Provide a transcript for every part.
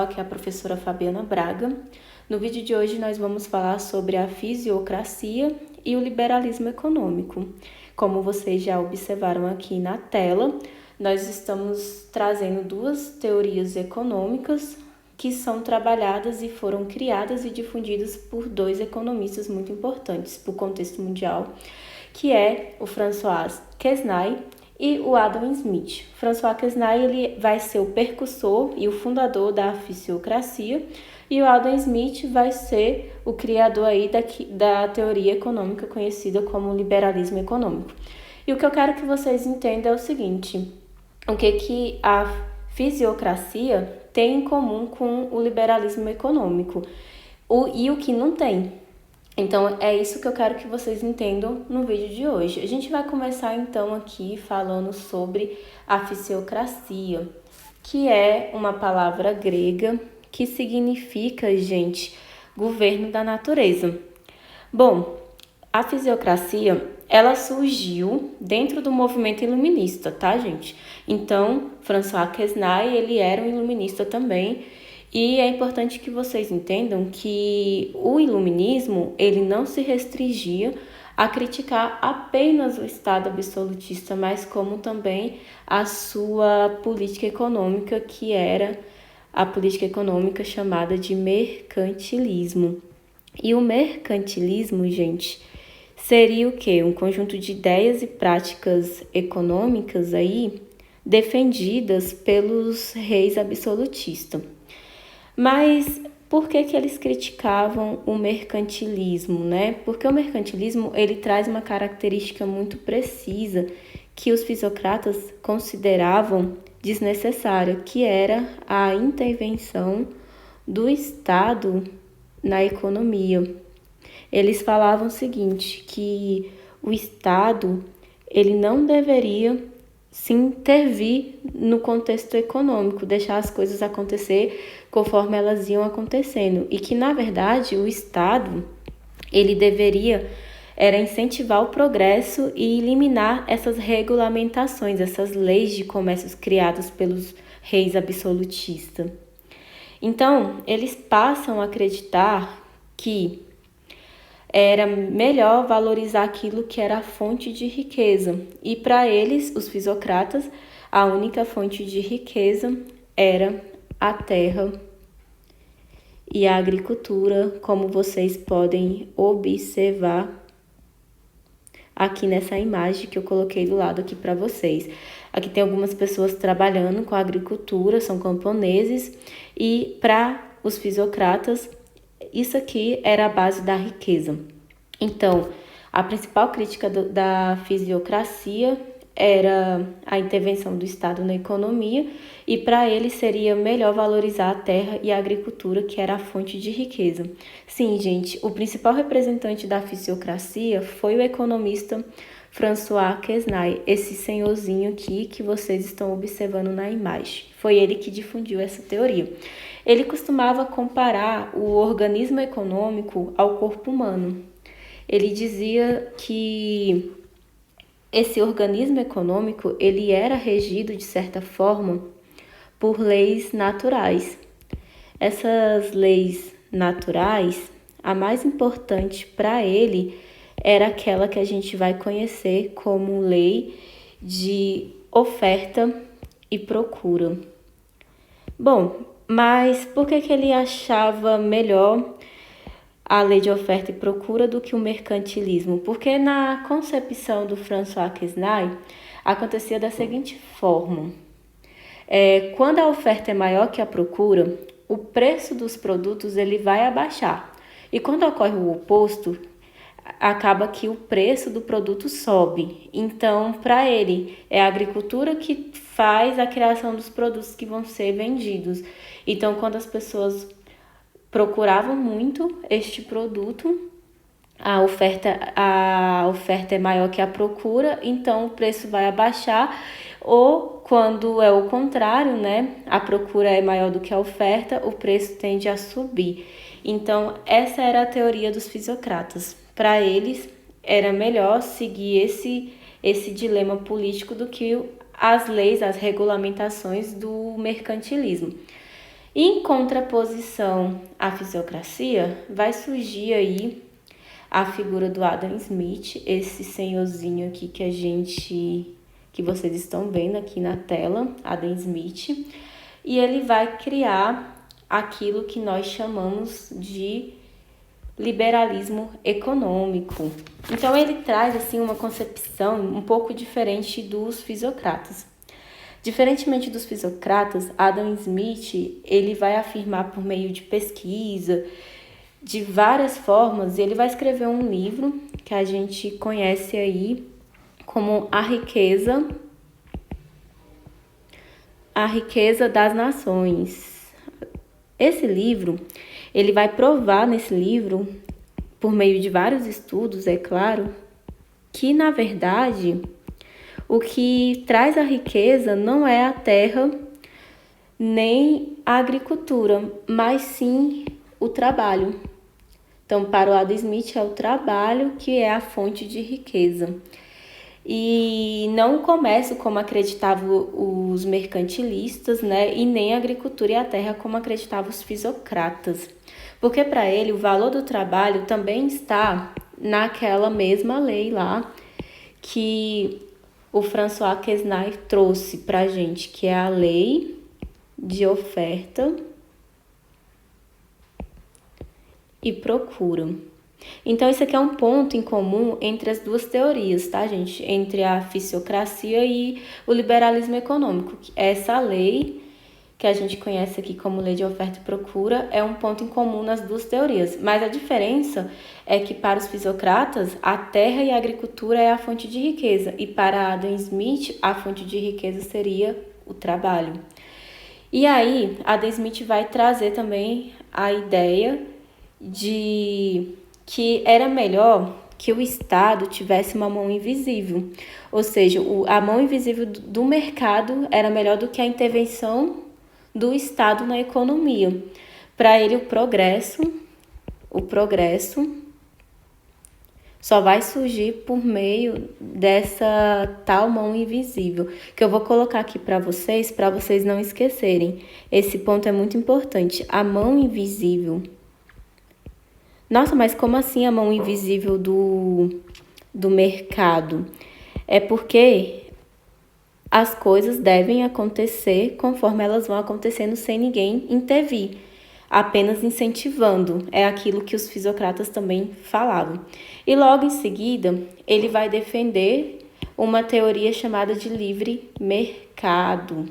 Aqui é a professora Fabiana Braga. No vídeo de hoje nós vamos falar sobre a fisiocracia e o liberalismo econômico. Como vocês já observaram aqui na tela, nós estamos trazendo duas teorias econômicas que são trabalhadas e foram criadas e difundidas por dois economistas muito importantes para o contexto mundial, que é o François Quesnay e o Adam Smith. François Quesnay ele vai ser o precursor e o fundador da fisiocracia, e o Adam Smith vai ser o criador aí da teoria econômica conhecida como liberalismo econômico. E o que eu quero que vocês entendam é o seguinte: o que a fisiocracia tem em comum com o liberalismo econômico e o que não tem. Então, é isso que eu quero que vocês entendam no vídeo de hoje. A gente vai começar, então, aqui falando sobre a fisiocracia, que é uma palavra grega que significa, gente, governo da natureza. Bom, a fisiocracia, ela surgiu dentro do movimento iluminista, tá, gente? Então, François Quesnay, ele era um iluminista também. E é importante que vocês entendam que o iluminismo, ele não se restringia a criticar apenas o Estado absolutista, mas como também a sua política econômica, que era a política econômica chamada de mercantilismo. E o mercantilismo, gente, seria o quê? Um conjunto de ideias e práticas econômicas aí defendidas pelos reis absolutistas. Mas por que eles criticavam o mercantilismo, né? Porque o mercantilismo, ele traz uma característica muito precisa que os fisiocratas consideravam desnecessária, que era a intervenção do Estado na economia. Eles falavam o seguinte, que o Estado, ele não deveria se intervir no contexto econômico, deixar as coisas acontecer conforme elas iam acontecendo, e que, na verdade, o Estado, ele deveria incentivar o progresso e eliminar essas regulamentações, essas leis de comércio criadas pelos reis absolutistas. Então, eles passam a acreditar que era melhor valorizar aquilo que era a fonte de riqueza. E para eles, os fisiocratas, a única fonte de riqueza era a terra e a agricultura, como vocês podem observar aqui nessa imagem que eu coloquei do lado aqui para vocês. Aqui tem algumas pessoas trabalhando com a agricultura, são camponeses, e para os fisiocratas, isso aqui era a base da riqueza. Então, a principal crítica da fisiocracia era a intervenção do Estado na economia, e para ele seria melhor valorizar a terra e a agricultura, que era a fonte de riqueza. Sim, gente, o principal representante da fisiocracia foi o economista François Quesnay, esse senhorzinho aqui que vocês estão observando na imagem. Foi ele que difundiu essa teoria. Ele costumava comparar o organismo econômico ao corpo humano. Ele dizia que esse organismo econômico, ele era regido, de certa forma, por leis naturais. Essas leis naturais, a mais importante para ele era aquela que a gente vai conhecer como lei de oferta e procura. Bom, mas por que ele achava melhor a lei de oferta e procura do que o mercantilismo? Porque na concepção do François Quesnay acontecia da seguinte forma: quando a oferta é maior que a procura, o preço dos produtos ele vai abaixar. E quando ocorre o oposto, acaba que o preço do produto sobe. Então, para ele, é a agricultura que faz a criação dos produtos que vão ser vendidos. Então, quando as pessoas procuravam muito este produto, a oferta é maior que a procura, então o preço vai abaixar. Ou quando é o contrário, né? A procura é maior do que a oferta, o preço tende a subir. Então, essa era a teoria dos fisiocratas. Para eles, era melhor seguir esse dilema político do que as leis, as regulamentações do mercantilismo. E em contraposição à fisiocracia, vai surgir aí a figura do Adam Smith, esse senhorzinho aqui que vocês estão vendo aqui na tela, Adam Smith, e ele vai criar aquilo que nós chamamos de liberalismo econômico. Então ele traz assim uma concepção um pouco diferente dos fisiocratas. Diferentemente dos fisiocratas, Adam Smith ele vai afirmar por meio de pesquisa, de várias formas, e ele vai escrever um livro que a gente conhece aí como A Riqueza das Nações. Esse livro, ele vai provar nesse livro, por meio de vários estudos, é claro, que na verdade o que traz a riqueza não é a terra nem a agricultura, mas sim o trabalho. Então, para o Adam Smith, é o trabalho que é a fonte de riqueza. E não o comércio, como acreditavam os mercantilistas, né? E nem a agricultura e a terra, como acreditavam os fisiocratas. Porque para ele, o valor do trabalho também está naquela mesma lei lá que o François Quesnay trouxe para a gente, que é a lei de oferta e procura. Então, isso aqui é um ponto em comum entre as duas teorias, tá, gente? Entre a fisiocracia e o liberalismo econômico. Essa lei, que a gente conhece aqui como lei de oferta e procura, é um ponto em comum nas duas teorias. Mas a diferença é que para os fisiocratas, a terra e a agricultura é a fonte de riqueza. E para Adam Smith, a fonte de riqueza seria o trabalho. E aí, Adam Smith vai trazer também a ideia de que era melhor que o Estado tivesse uma mão invisível. Ou seja, a mão invisível do mercado era melhor do que a intervenção do Estado na economia. Para ele, o progresso só vai surgir por meio dessa tal mão invisível, que eu vou colocar aqui para vocês não esquecerem. Esse ponto é muito importante. A mão invisível. Nossa, mas como assim a mão invisível do mercado? É porque as coisas devem acontecer conforme elas vão acontecendo sem ninguém intervir, apenas incentivando. É aquilo que os fisiocratas também falavam. E logo em seguida, ele vai defender uma teoria chamada de livre mercado.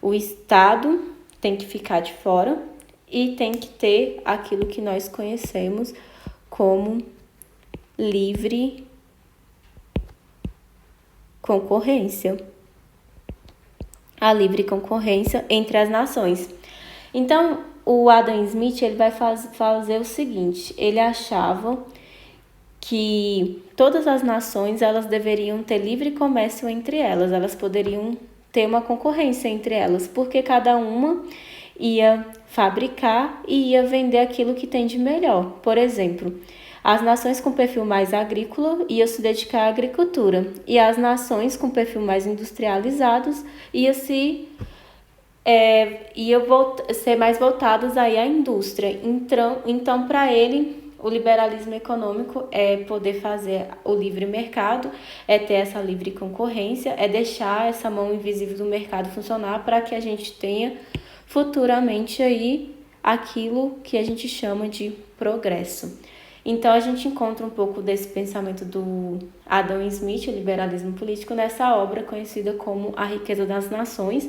O Estado tem que ficar de fora e tem que ter aquilo que nós conhecemos como livre concorrência. A livre concorrência entre as nações. Então, o Adam Smith ele vai fazer o seguinte, ele achava que todas as nações elas deveriam ter livre comércio entre elas poderiam ter uma concorrência entre elas, porque cada uma ia fabricar e ia vender aquilo que tem de melhor. Por exemplo, as nações com perfil mais agrícola iam se dedicar à agricultura e as nações com perfil mais industrializados iam ser mais voltadas aí à indústria. Então para ele, o liberalismo econômico é poder fazer o livre mercado, é ter essa livre concorrência, é deixar essa mão invisível do mercado funcionar para que a gente tenha futuramente aí aquilo que a gente chama de progresso. Então a gente encontra um pouco desse pensamento do Adam Smith, o liberalismo político, nessa obra conhecida como A Riqueza das Nações,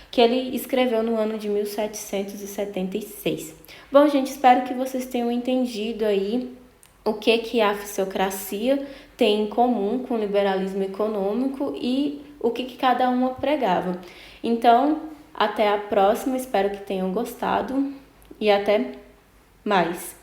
que ele escreveu no ano de 1776. Bom, gente, espero que vocês tenham entendido aí o que a fisiocracia tem em comum com o liberalismo econômico e o que cada uma pregava. Então, até a próxima, espero que tenham gostado e até mais.